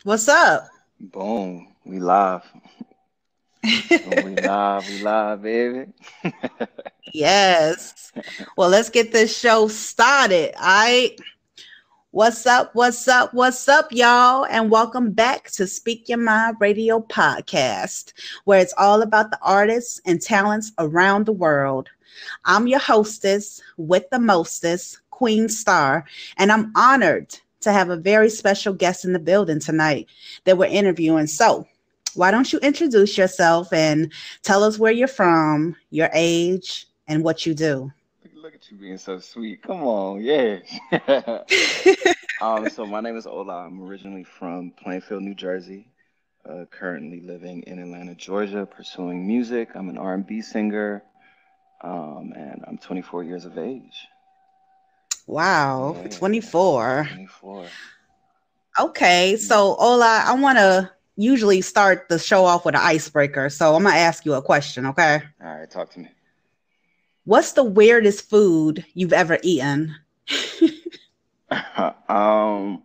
What's up? Boom. We live. We live, baby. Yes. Well, let's get this show started. What's up? What's up? What's up, y'all? And welcome back to Speak Your Mind Radio Podcast, where it's all about the artists and talents around the world. I'm your hostess with the mostest, Queen Star, and I'm honored to have a very special guest in the building tonight that we're interviewing. So, why don't you introduce yourself and tell us where you're from, your age, and what you do? Look at you being so sweet. Come on, yeah. So my name is Ola. I'm originally from Plainfield, New Jersey. Currently living in Atlanta, Georgia, pursuing music. I'm an R&B singer, and I'm 24 years of age. Wow, Yeah, 24. 24. Okay, so Ola, I want to usually start the show off with an icebreaker. So I'm going to ask you a question, okay? All right, talk to me. What's the weirdest food you've ever eaten? um,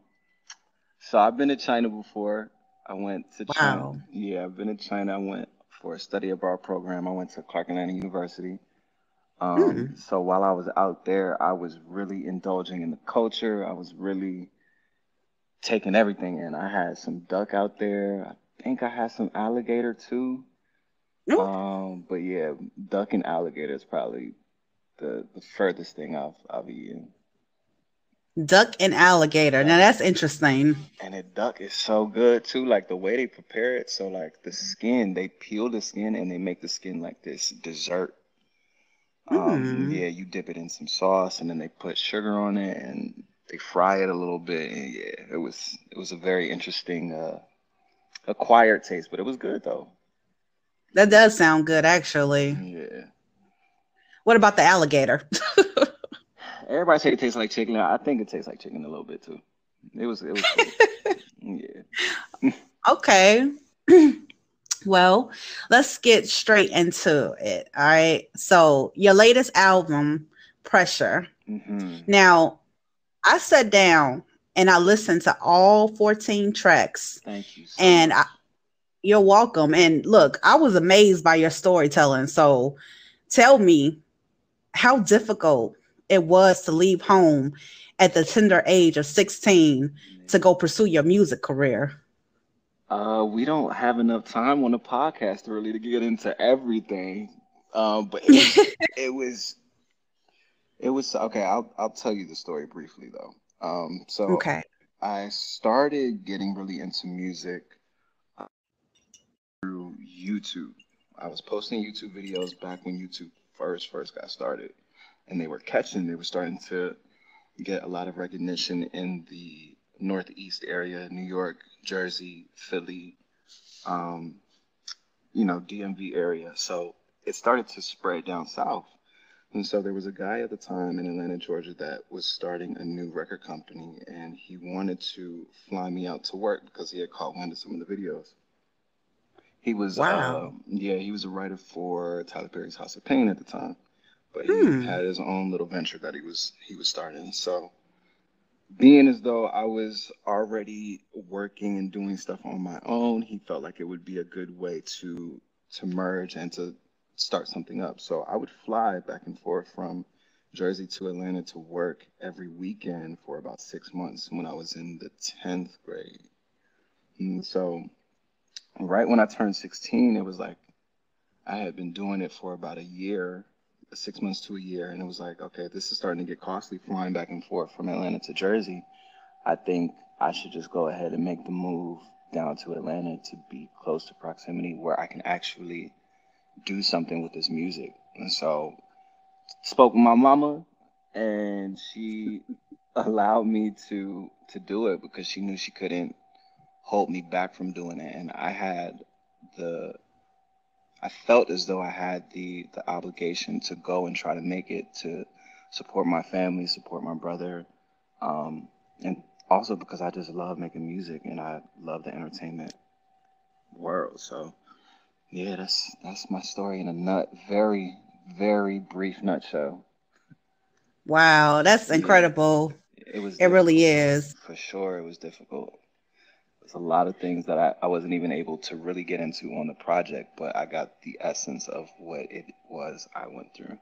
so I've been to China before. I went to China. Wow. Yeah, I've been to China. I went for a study abroad program. I went to Clark Atlanta University. Hmm. So while I was out there, I was really indulging in the culture. I was really taking everything in. I had some duck out there. I think I had some alligator too. Ooh, But yeah, duck and alligator is probably the furthest thing I've eaten. duck and alligator. Now Duck. that's interesting. And the duck is so good too, like the way they prepare it. So like the skin, they peel the skin and they make the skin like this dessert. Hmm. Yeah, you dip it in some sauce and then they put sugar on it and they fry it a little bit. And yeah, it was a very interesting acquired taste, but it was good though. That does sound good, actually. Yeah. What about the alligator? Everybody say it tastes like chicken. I think it tastes like chicken a little bit too. It was cool. Yeah. Okay. Well, let's get straight into it. All right. So, your latest album, Pressure. hmm Now, I sat down and I listened to all 14 tracks, Thank you so and much. you're welcome. And look, I was amazed by your storytelling. So, tell me how difficult it was to leave home at the tender age of 16 to go pursue your music career. We don't have enough time on the podcast really to get into everything. But it was okay. I'll tell you the story briefly though. So Okay. I started getting really into music through YouTube. I was posting YouTube videos back when YouTube first got started, and they were catching. They were starting to get a lot of recognition in the Northeast area, New York, Jersey, Philly, um, DMV area. So it started to spread down south. And so there was a guy at the time in Atlanta, Georgia, that was starting a new record company, and he wanted to fly me out to work because he had caught wind of some of the videos. Wow. He was a writer for Tyler Perry's House of Pain at the time, but he Hmm. had his own little venture that he was starting. So being as though I was already working and doing stuff on my own, he felt like it would be a good way to merge and to start something up. So I would fly back and forth from Jersey to Atlanta to work every weekend for about 6 months when I was in the 10th grade. And so right when I turned 16, it was like I had been doing it for about a year, 6 months to a year, and it was like, okay, this is starting to get costly flying back and forth from Atlanta to Jersey. I think I should just go ahead and make the move down to Atlanta to be close to proximity where I can actually do something with this music. And so spoke with my mama and she allowed me to do it because she knew she couldn't hold me back from doing it. And the I felt as though I had the obligation to go and try to make it to support my family, support my brother, and also because I just love making music and I love the entertainment world. So yeah, that's my story in a very very brief nutshell. Wow. That's Yeah, incredible. it was It really difficult is. for sure. It was difficult. It's a lot of things that I wasn't even able to really get into on the project, but I got the essence of what it was I went through.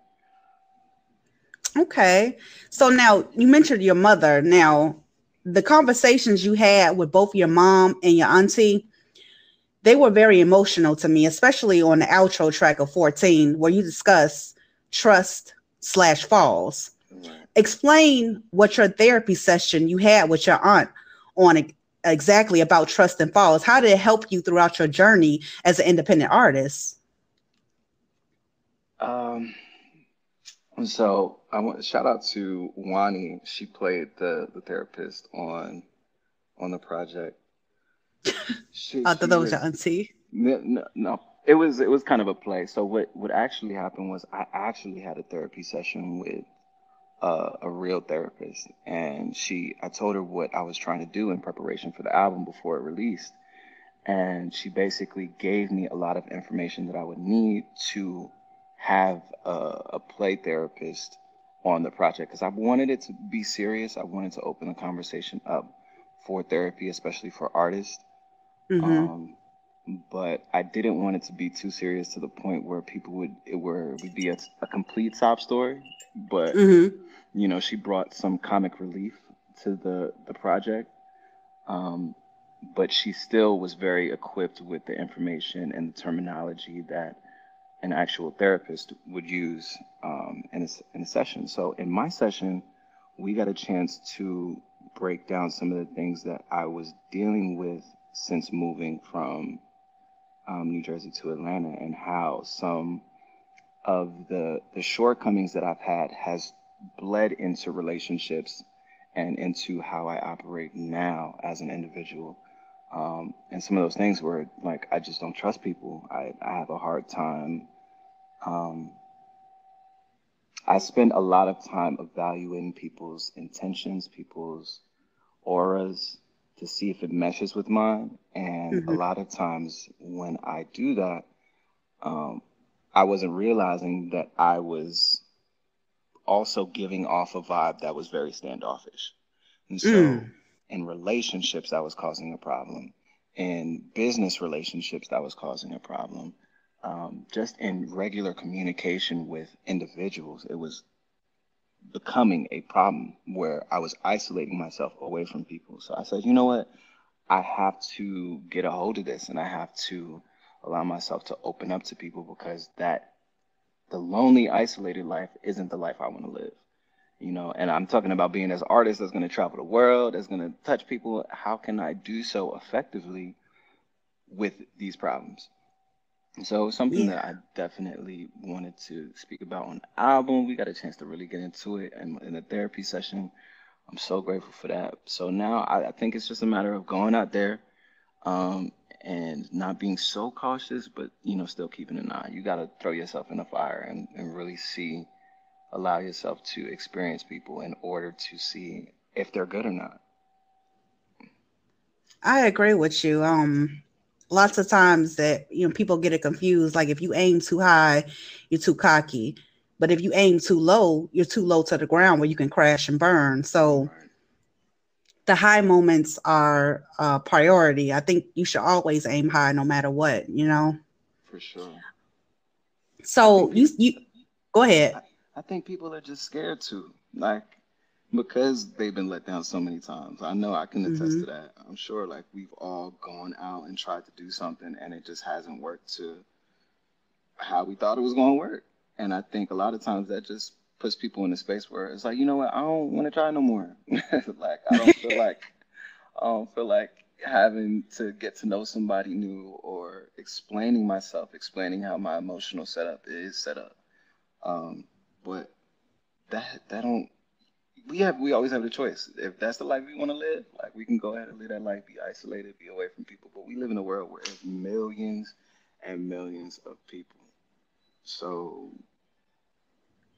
Okay. So now you mentioned your mother. Now, the conversations you had with both your mom and your auntie, they were very emotional to me, especially on the outro track of 14, where you discuss trust/falls. Right. Explain what your therapy session you had with your aunt on exactly about trust and falls. How did it help you throughout your journey as an independent artist? Um, so I want shout out to Wani. She played the therapist on the project. I thought She that was your was auntie. no. It was kind of a play. So what actually happened was I actually had a therapy session with a real therapist, and I told her what I was trying to do in preparation for the album before it released, and she basically gave me a lot of information that I would need to have a play therapist on the project because I wanted it to be serious. I wanted to open the conversation up for therapy, especially for artists. Mm-hmm. Um, but I didn't want it to be too serious to the point where it would be a complete sob story. But Mm-hmm. she brought some comic relief to the project. Um, but she still was very equipped with the information and the terminology that an actual therapist would use in a session. So in my session, we got a chance to break down some of the things that I was dealing with since moving from New Jersey to Atlanta, and how some of the shortcomings that I've had has bled into relationships and into how I operate now as an individual. And some of those things were like I just don't trust people. I have a hard time. Um, I spend a lot of time evaluating people's intentions, people's auras to see if it meshes with mine. And a Mm-hmm. lot of times when I do that, um, I wasn't realizing that I was also giving off a vibe that was very standoffish. And so Mm. in relationships, that was causing a problem. In business relationships, that was causing a problem. Just in regular communication with individuals, it was becoming a problem where I was isolating myself away from people. So I said, you know what? I have to get a hold of this and I have to allow myself to open up to people because the lonely, isolated life isn't the life I want to live. And I'm talking about being as an artist that's going to travel the world, that's going to touch people. How can I do so effectively with these problems? And so something Yeah. that I definitely wanted to speak about on the album. We got a chance to really get into it in the therapy session. I'm so grateful for that. So now I think it's just a matter of going out there um, and not being so cautious, but still keeping an eye. You got to throw yourself in the fire and really see, allow yourself to experience people in order to see if they're good or not. I agree with you. Lots of times that people get it confused. Like if you aim too high, you're too cocky, but if you aim too low, you're too low to the ground where you can crash and burn. So Right, the high moments are priority. I think you should always aim high, no matter what. for sure. I So think you go ahead. I, I think people are just scared to like because they've been let down so many times. I know I can attest Hmm. to that. I'm sure like we've all gone out and tried to do something and it just hasn't worked to how we thought it was going to work. And I think a lot of times that just puts people in a space where it's like, you know what, I don't want to try no more. Like I don't feel like having to get to know somebody new or explaining myself, explaining how my emotional setup is set up. Um, but that don't we always have the choice. If that's the life we want to live, like we can go ahead and live that life, be isolated, be away from people. But we live in a world where there's millions and millions of people. So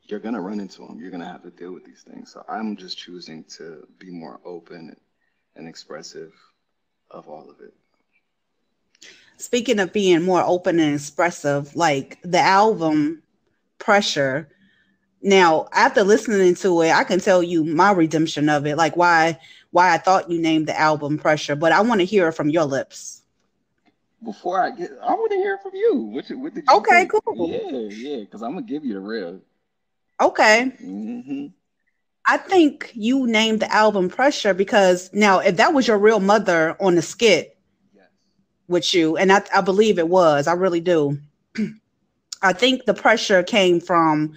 you're gonna run into them. You're gonna have to deal with these things. So I'm just choosing to be more open and expressive of all of it. Speaking of being more open and expressive, like the album Pressure, Now, after listening to it, I can tell you my redemption of it, like why I thought you named the album Pressure, but I want to hear it from your lips. Before I want to hear from you. What did you Okay, think? cool. Yeah, because I'm gonna give you the real. Okay. Hmm. I think you named the album Pressure because now, if that was your real mother on the skit Yes. with you, and I believe it was, I really do. I think the pressure came from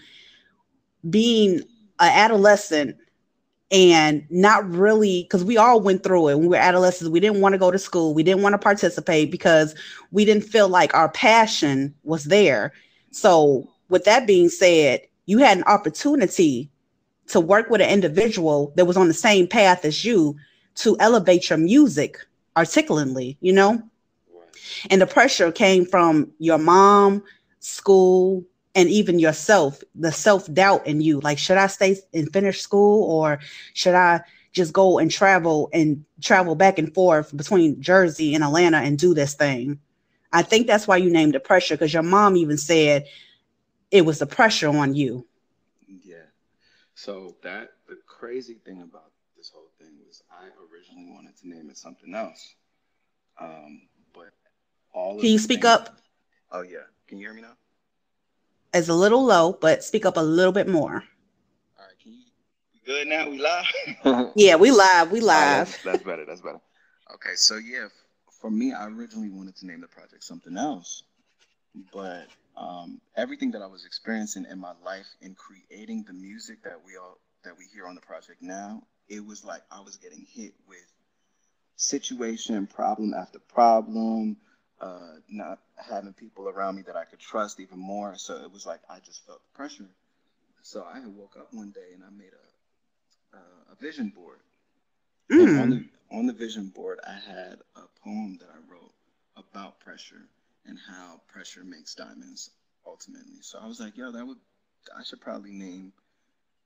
being an adolescent and not really, because we all went through it when we were adolescents. We didn't want to go to school, we didn't want to participate because we didn't feel like our passion was there. So with that being said, you had an opportunity to work with an individual that was on the same path as you to elevate your music articulately, you know? Right. And the pressure came from your mom, school, and even yourself, the self doubt in you. Like, should I stay and finish school, or should I just go and travel back and forth between Jersey and Atlanta and do this thing? I think that's why you named it Pressure, because your mom even said it was the pressure on you. Yeah. So the crazy thing about this whole thing was I originally wanted to name it something else. But all Can of you the speak things. up? Oh yeah. Can you hear me now? It's a little low, but speak up a little bit more. All right. Can you? We good now? We live. All Yeah, we live. We right. live. That's better. That's better. Okay. So yeah, for me, I originally wanted to name the project something else, but everything that I was experiencing in my life in creating the music that we hear on the project now, it was like I was getting hit with situation, problem after problem, not having people around me that I could trust even more. So it was like I just felt the pressure. So I had woke up one day and I made a vision board, and Mm. on the vision board I had a poem that I wrote about pressure and how pressure makes diamonds ultimately. So I was like, yo, that would I should probably name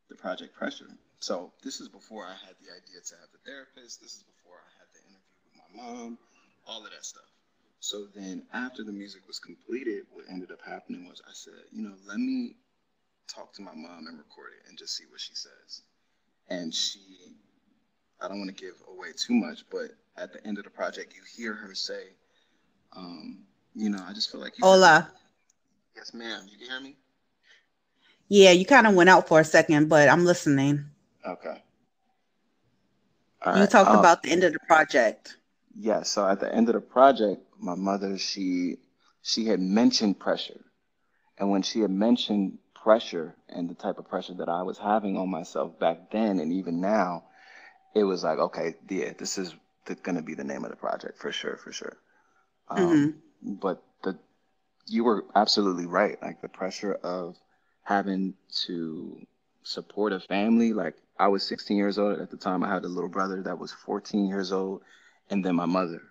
the project Pressure. So this is before I had the idea to have the therapist. This is before I had the interview with my mom, all of that stuff. So then after the music was completed, what ended up happening was I said, let me talk to my mom and record it and just see what she says. And I don't want to give away too much, but at the end of the project, you hear her say, um, I just feel like you have to. Hola. Yes, ma'am. You can hear me? Yeah, you kind of went out for a second, but I'm listening. Okay. All You right. talked about the end of the project. Yeah, so at the end of the project, my mother, she had mentioned pressure. And when she had mentioned pressure and the type of pressure that I was having on myself back then and even now, it was like, okay, yeah, this is going to be the name of the project for sure, for sure. Hmm. But you were absolutely right. Like the pressure of having to support a family. Like I was 16 years old at the time. I had a little brother that was 14 years old, and then my mother.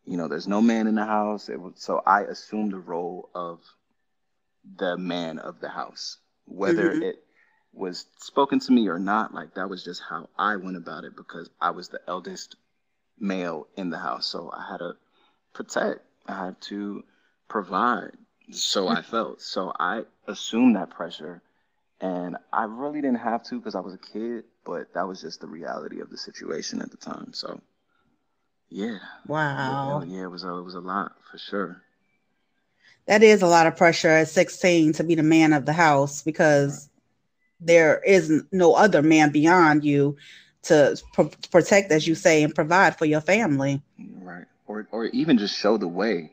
There's no man in the house. So I assumed the role of the man of the house, whether Hmm. it was spoken to me or not. Like that was just how I went about it because I was the eldest male in the house. So I had to protect. I had to provide. So I felt. So I assumed that pressure. And I really didn't have to because I was a kid, but that was just the reality of the situation at the time. So yeah, Wow. yeah, it was a lot for sure. That is a lot of pressure at 16 to be the man of the house Right, because there is no other man beyond you to protect, as you say, and provide for your family. right. Or even just show the way.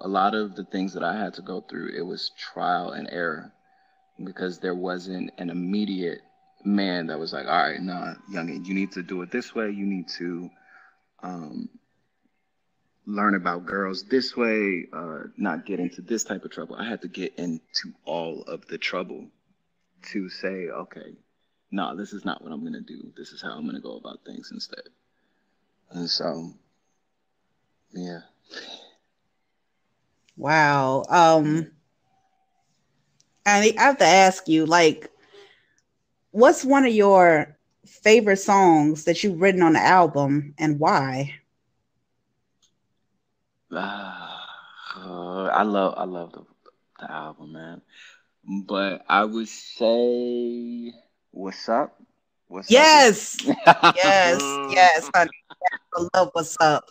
A lot of the things that I had to go through, it was trial and error because there wasn't an immediate man that was like, all right, nah, youngin, you need to do it this way. You need to um, learn about girls this way, not get into this type of trouble. I had to get into all of the trouble to say, okay, no, this is not what I'm going to do. This is how I'm going to go about things instead. And so, yeah. Wow. Yeah. I have to ask you, like, what's one of your favorite songs that you've written on the album and why? I love the album, man. But I would say, what's up? What's up? Yes, yes, honey. I love what's up.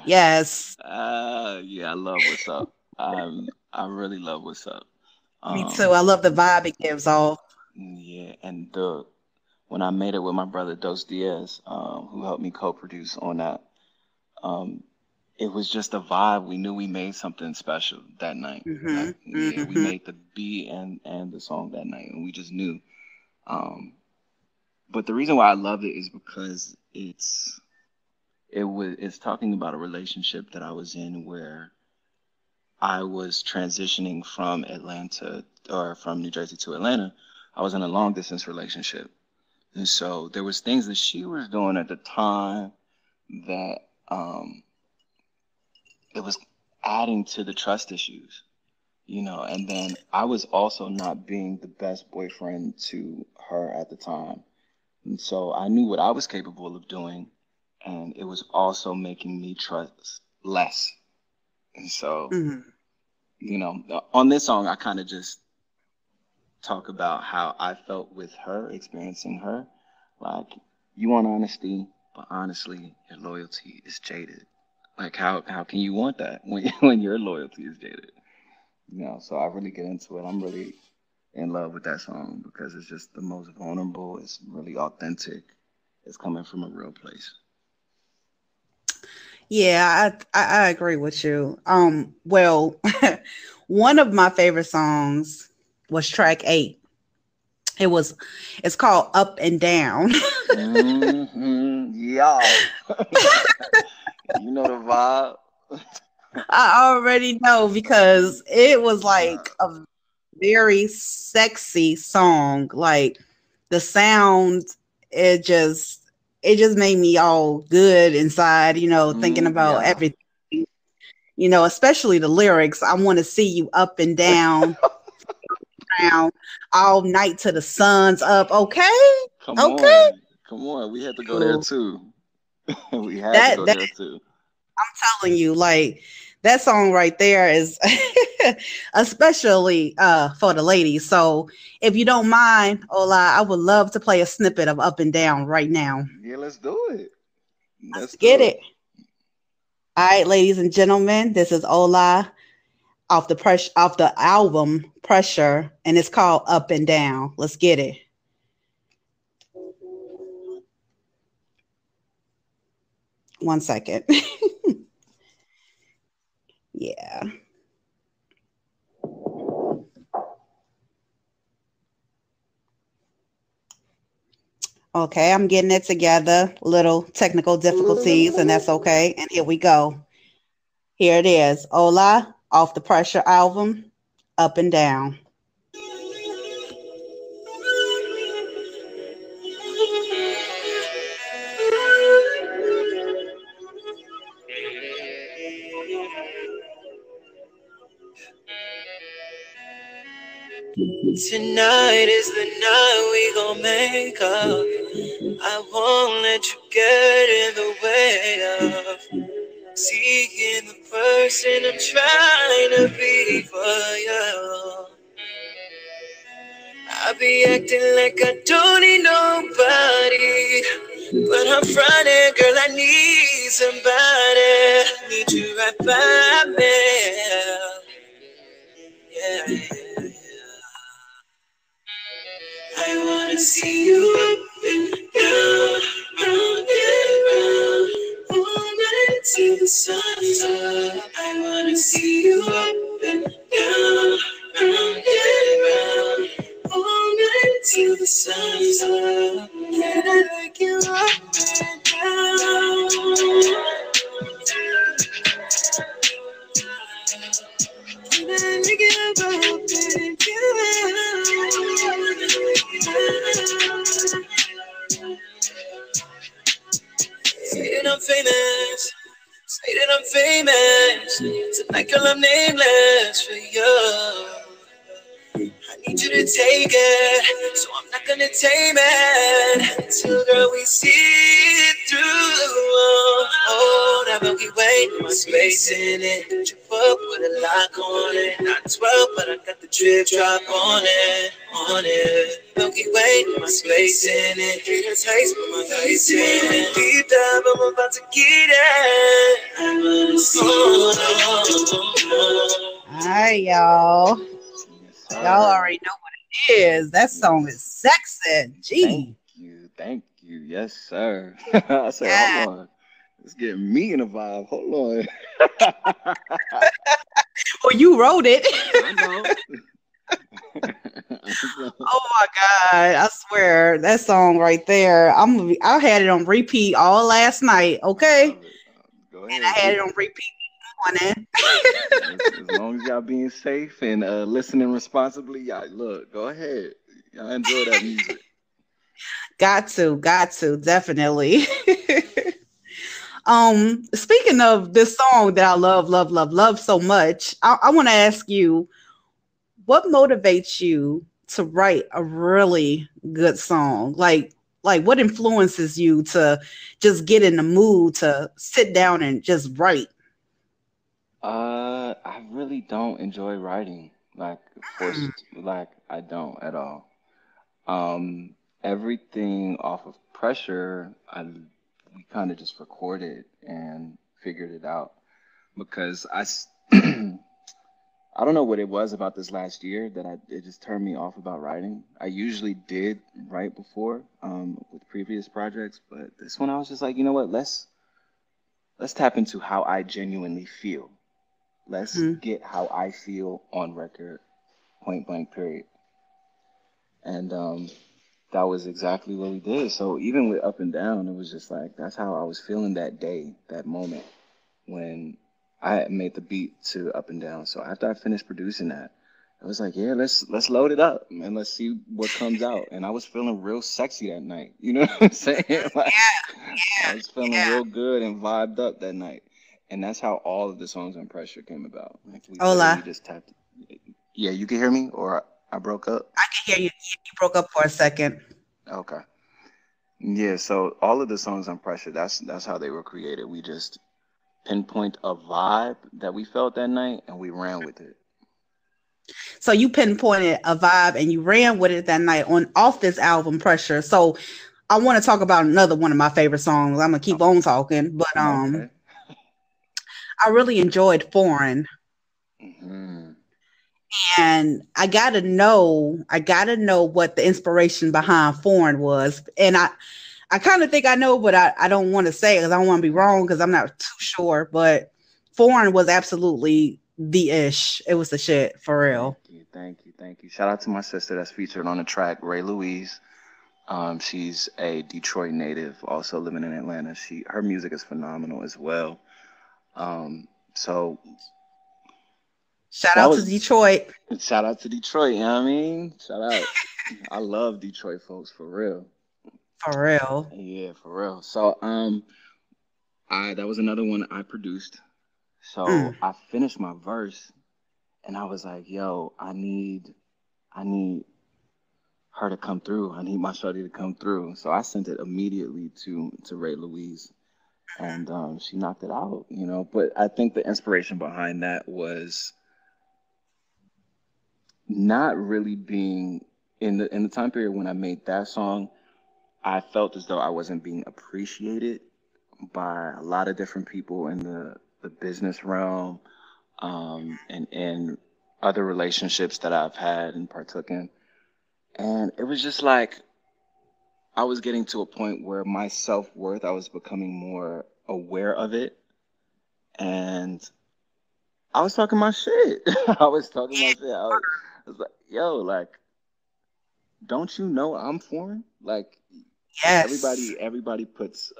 Yes, Yeah, I love what's up. I really love what's up. me too. Um, I love the vibe it gives off. yeah, and the when I made it with my brother Dos Diaz, who helped me co-produce on that, um, it was just a vibe. We knew we made something special that night. Hmm. Like, yeah, we Hmm. made the beat and the song that night, and we just knew. Um, but the reason why I love it is because it's talking about a relationship that I was in where I was transitioning from Atlanta or from New Jersey to Atlanta. I was in a long distance relationship. And so there was things that she was doing at the time that it was adding to the trust issues, and then I was also not being the best boyfriend to her at the time. And so I knew what I was capable of doing, and it was also making me trust less. And so, Hmm. on this song, I kind of just talk about how I felt with her, experiencing her. Like, you want honesty, but honestly, your loyalty is jaded. Like, how can you want that when when your loyalty is jaded? So I really get into it. I'm really in love with that song because it's just the most vulnerable. It's really authentic. It's coming from a real place. Yeah, I agree with you. Well, one of my favorite songs was track 8. It was it's called Up and Down. Yeah. You know the vibe. I already know because it was Uh, like a very sexy song. Like the sound, it just it just made me all good inside, thinking about yeah. everything, especially the lyrics. I want to see you up and down all night till the sun's up. Okay. Come Okay. on. Come on. We had to go there Cool. too. We had to That go there too. telling you, like that song right there is especially for the ladies. So if you don't mind, Ola, I would love to play a snippet of Up and Down right now. Yeah, let's do it. Let's Let's get do it. it. All right, ladies and gentlemen, this is Ola off the album Pressure, and it's called Up and Down. Let's get it. One second. Yeah. Okay, I'm getting it together. Little technical difficulties, and that's okay. And here we go. Here it is. Ola off the Pressure album, Up and Down. Tonight is the night we gon' make up. I won't let you get in the way of seeing the person I'm trying to be for you. I be acting like I don't need nobody, but I'm frontin', girl, I need somebody. Need you right by me. Yeah, yeah, yeah. I wanna see you up and down, round and round, all night till the sun's up. I wanna see you up and down, round and round, all night till the sun's up. Can I like you up and down? Can I make it up and down? Say that I'm famous. Say that I'm famous. Tonight, girl, I'm nameless for you. I need you to take it, so I'm not gonna tame it. Until, girl, we see it through. Oh, now but we wait, my space in it. 12, put a lock on it. Not 12, but I got the drip drop on it, on it. Milky Way, put my space in it. Get a taste, put my face in it. Deep dive, I'm about to get it. All right, y'all. Yes, Y'all sir. already know what it is. That song is Yes. sexy. Thank Gee. you. Thank you. Yes, sir. I said, hold Yeah. on. Let's get me in a vibe. Hold on. Well, you wrote it. I know. I know. Oh my God. I swear that song right there. I had it on repeat all last night. I Okay. love it. Go And ahead. I had it on repeat this morning. As long as y'all being safe and listening responsibly, y'all look. Go ahead. Y'all enjoy that music. Got to, definitely. Speaking of this song that I love, love, love, love so much, I want to ask you, what motivates you to write a really good song? Like what influences you to just get in the mood to sit down and just write? I really don't enjoy writing. Like Hmm. forced, like I don't at all. Um, Everything off of pressure, we kind of just recorded and figured it out because I don't know what it was about this last year that it just turned me off about writing. I usually did write before with previous projects, but this one I was just like, you know what? Let's tap into how I genuinely feel. Let's Hmm. get how I feel on record, point blank, period. And that was exactly what we did. So even with Up and Down, it was just like that's how I was feeling that day, that moment when I had made the beat to Up and Down. So after I finished producing that, I was like, yeah, let's load it up and let's see what comes out. And I was feeling real sexy that night. You know what I'm saying? Like I was feeling Yeah. real good and vibed up that night. And that's how all of the songs on Pressure came about. Like we literally Ola, just tapped. Yeah, you can hear me, or I broke up. I can hear you. You broke up for a second. Okay. Yeah, so all of the songs on Pressure, that's how they were created. We just pinpoint a vibe that we felt that night and we ran with it. So you pinpointed a vibe and you ran with it that night on off this album Pressure. So I want to talk about another one of my favorite songs. I'm gonna keep Oh, on talking, but okay. I really enjoyed Foreign. Hmm. And I gotta know what the inspiration behind Foreign was. And I kind of think I know, but I don't want to say it because I don't want to be wrong because I'm not too sure. But Foreign was absolutely the ish. It was the shit for Thank real. you, thank you, thank you. Shout out to my sister that's featured on the track, Ray Louise. She's a Detroit native, also living in Atlanta. Her music is phenomenal as well. So Shout that out to was Detroit shout out to Detroit. You know what I mean? Shout out. I love Detroit folks for real. for real. Yeah, for real. So I that was another one I produced. So Mm. I finished my verse and I was like, yo, I need her to come through. I need my shorty to come through. So I sent it immediately to Ray Louise and she knocked it out, you know. But I think the inspiration behind that was not really being in the time period when I made that song, I felt as though I wasn't being appreciated by a lot of different people in the business realm, and other relationships that I've had and partook in. And it was just like I was getting to a point where my self worth, I was becoming more aware of it. And I was talking my shit. I was talking my shit. I was like, yo, like, don't you know I'm foreign? Like, Yes. everybody puts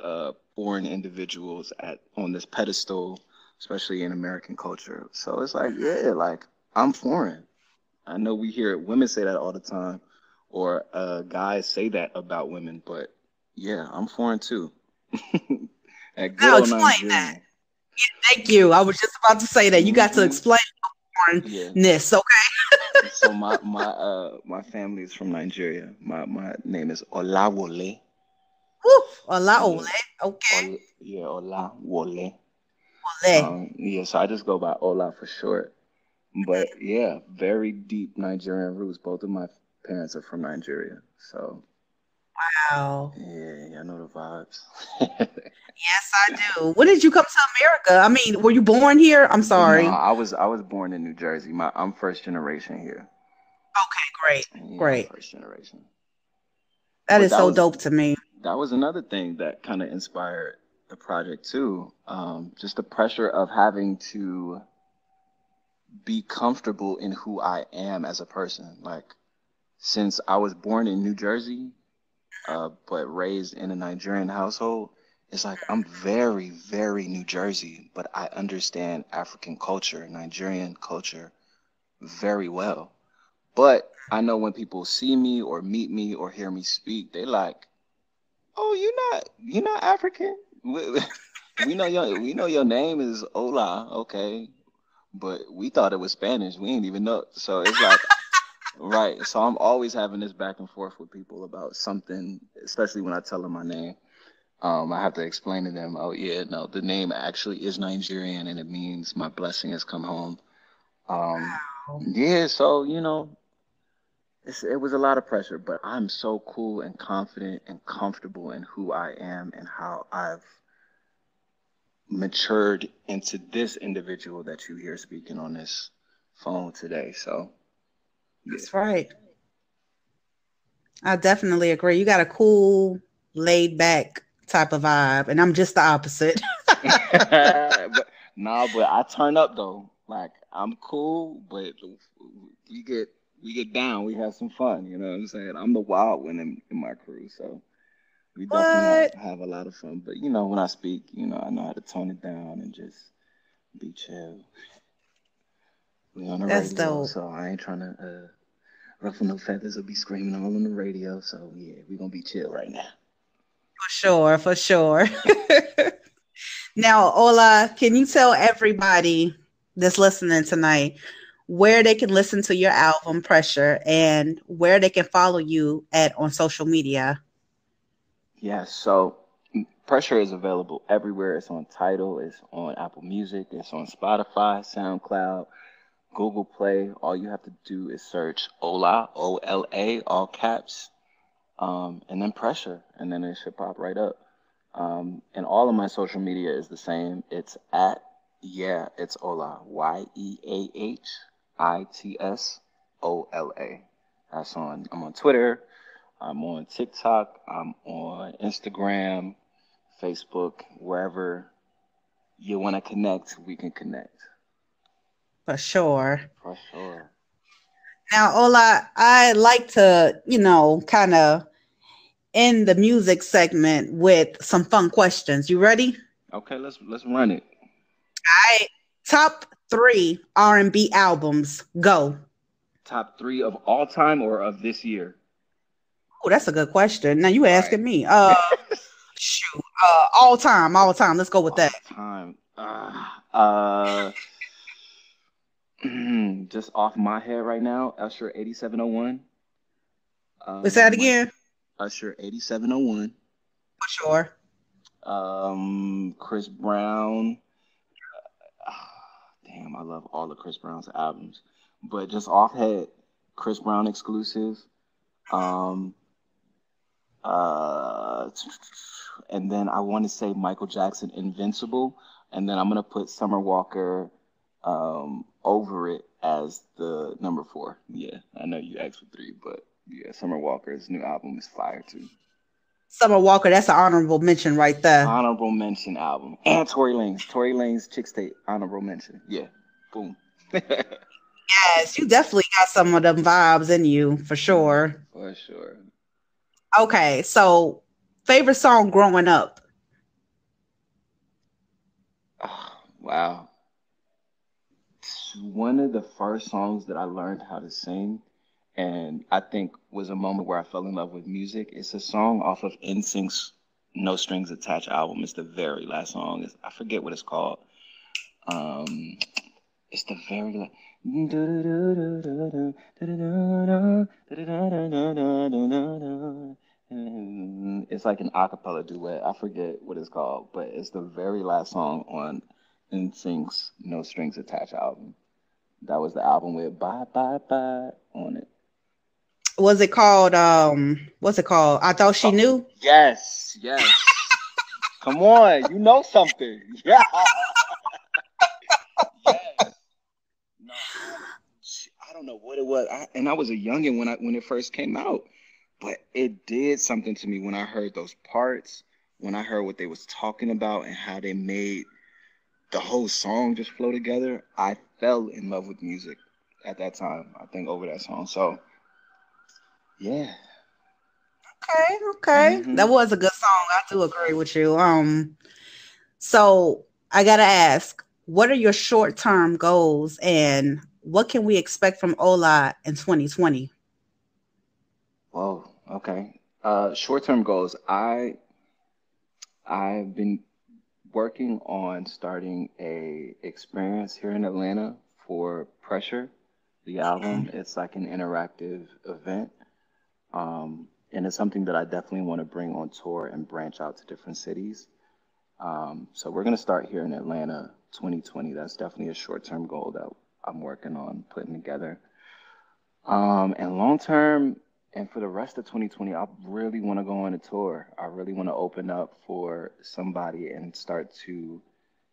foreign individuals at on this pedestal, especially in American culture. So it's like, yeah, like I'm foreign. I know we hear women say that all the time, or guys say that about women, but yeah, I'm foreign too. That good Now old explain that. Nigerian. Thank you. I was just about to say that. You got to Hmm. explain Yeah. foreignness, okay? So my family is from Nigeria. My name is Olawole. Woo, a la ole. Yeah. Okay. Yeah, Olawole. Yeah, so I just go by Ola for short. But yeah, very deep Nigerian roots. Both of my parents are from Nigeria. So Wow. yeah, I know the vibes. Yes, I do. When did you come to America? I mean, were you born here? I'm No, sorry. I was born in New Jersey. I'm first generation here. Okay, great. Yeah, I'm Great. first generation. That But is so dope to me. that was another thing that kind of inspired the project too. Just the pressure of having to be comfortable in who I am as a person. Like since I was born in New Jersey, but raised in a Nigerian household, it's like I'm very, very New Jersey, but I understand African culture, Nigerian culture very well. But I know when people see me or meet me or hear me speak, they like, "Oh, you're not African. We know your name is Ola, okay, but we thought it was Spanish. We ain't even know." So it's like, right. So I'm always having this back and forth with people about something, especially when I tell them my name. I have to explain to them, oh yeah, no, the name actually is Nigerian and it means my blessing has come home. Um, Wow. yeah, so it was a lot of pressure, but I'm so cool and confident and comfortable in who I am and how I've matured into this individual that you hear speaking on this phone today. So yeah. That's right. I definitely agree. You got a cool, laid back type of vibe, and I'm just the opposite. But nah, but I turn up though. Like I'm cool, but we get we get down. We have some fun. You know what I'm saying? I'm the wild one in my crew, so we definitely What? have a lot of fun. But when I speak, I know how to tone it down and just be chill. We on the That's radio, dope. so I ain't trying to ruffle no feathers or be screaming all on the radio. So yeah, we gonna be chill right now. For sure, for sure. Now, Ola, can you tell everybody that's listening tonight where they can listen to your album Pressure and where they can follow you at on social media? Yeah, so Pressure is available everywhere. It's on Tidal, it's on Apple Music, it's on Spotify, SoundCloud, Google Play. All you have to do is search Ola, OLA, all caps, and then Pressure, and then it should pop right up. And all of my social media is the same. It's at, yeah, it's Ola, YeaHitsola. I'm on Twitter, I'm on TikTok, I'm on Instagram, Facebook, wherever you want to connect, we can connect. For sure. For sure. Now, Ola, I like to, kind of end the music segment with some fun questions. You ready? Okay, let's run it. All right. Top three R&B albums. Go. Top three of all time or of this year? Oh, that's a good question. Now you Right. asking me. Shoot. All time, all time. Let's go with All that. time. Uh, just off my head right now, Usher 8701. Let's say it Mike again. Usher 8701. For sure. Chris Brown. Damn, I love all of Chris Brown's albums. But just off head, Chris Brown exclusive. Um, uh, and then I want to say Michael Jackson Invincible. And then I'm gonna put Summer Walker over it as the number four. Yeah, I know you asked for three, but yeah, Summer Walker's new album is fire too. Summer Walker, that's an honorable mention right there. Honorable mention album. And Tory Lanez Chick State, honorable mention. Yeah. Boom. Yes, you definitely got some of them vibes in you for sure. For sure. Okay, so favorite song growing up. Oh, wow. It's one of the first songs that I learned how to sing, and I think was a moment where I fell in love with music. It's a song off of NSYNC's No Strings Attached album. It's the very last song. I forget what it's called. Um, it's the very last. It's like an acapella duet. I forget what it's called, but it's the very last song on and sings No Strings Attached album. That was the album with Bye Bye Bye on it. Was it called what's it called? I thought she Oh, knew. yes, yes. Come on, you know something. Yeah. Yes. No, I don't know what it was. And I was a youngin' when it first came out, but it did something to me when I heard those parts, when I heard what they was talking about and how they made the whole song just flow together. I fell in love with music at that time. I think over that song. So yeah. Okay, okay. Hmm. That was a good song. I do agree with you. So I gotta ask, what are your short-term goals and what can we expect from Ola in 2020? Whoa. Okay. Short term goals. I've been working on starting a experience here in Atlanta for Pressure, the album. It's like an interactive event. And it's something that I definitely want to bring on tour and branch out to different cities. So we're gonna start here in Atlanta 2020. That's definitely a short-term goal that I'm working on putting together. And long term, and for the rest of 2020, I really want to go on a tour. I really want to open up for somebody and start to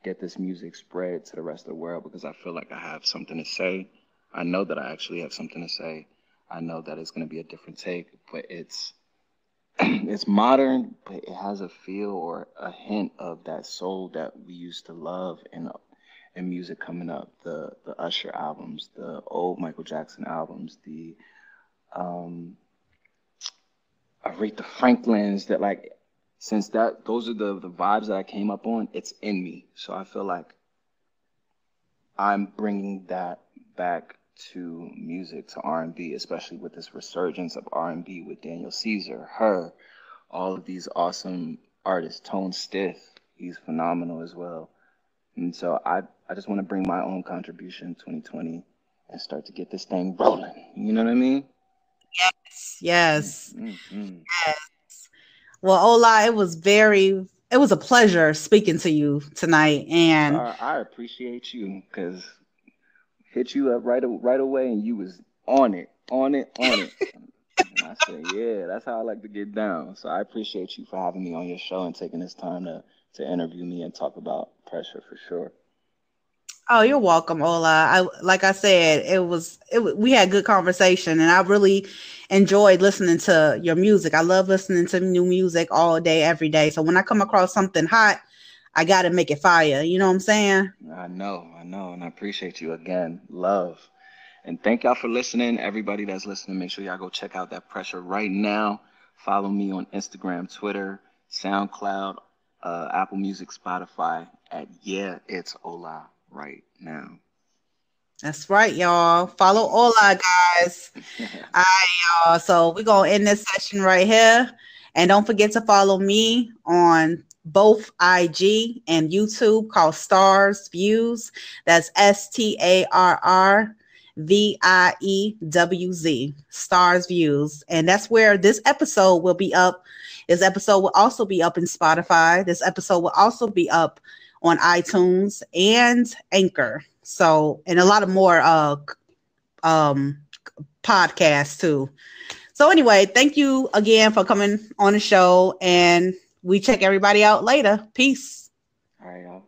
get this music spread to the rest of the world because I feel like I have something to say. I know that I actually have something to say. I know that it's going to be a different take, but it's it's modern, but it has a feel or a hint of that soul that we used to love in music coming up. The Usher albums, the old Michael Jackson albums, the um, Aretha Franklin's. That like since that those are the vibes that I came up on. It's in me, so I feel like I'm bringing that back to music, to R&B, especially with this resurgence of R&B with Daniel Caesar, her, all of these awesome artists. Tone Stith, he's phenomenal as well. And so I just want to bring my own contribution in 2020 and start to get this thing rolling. You know what I mean? Mm, Yes. mm, mm. Well, Ola, it was a pleasure speaking to you tonight. And I appreciate you because hit you up right away and you was on it, on it, on it. And I said, yeah, that's how I like to get down. So I appreciate you for having me on your show and taking this time to interview me and talk about pressure for sure. oh, you're welcome, Ola. Like I said, we had good conversation, and I really enjoyed listening to your music. I love listening to new music all day, every day. So when I come across something hot, I got to make it fire. You know what I'm saying? I know, and I appreciate you again. Love. And thank y'all for listening. Everybody that's listening, make sure y'all go check out that pressure right now. Follow me on Instagram, Twitter, SoundCloud, Apple Music, Spotify at Yeah, It's Ola right now. That's right, y'all. Follow Ola, guys. All right, y'all. So we're gonna end this session right here. And don't forget to follow me on both IG and YouTube called Stars Views. That's STARRVIEWZ. Stars Views. And that's where this episode will be up. This episode will also be up in Spotify. This episode will also be up on iTunes and Anchor. So, and a lot of more um podcasts too. So anyway, thank you again for coming on the show and we check everybody out later. Peace. All right, y'all.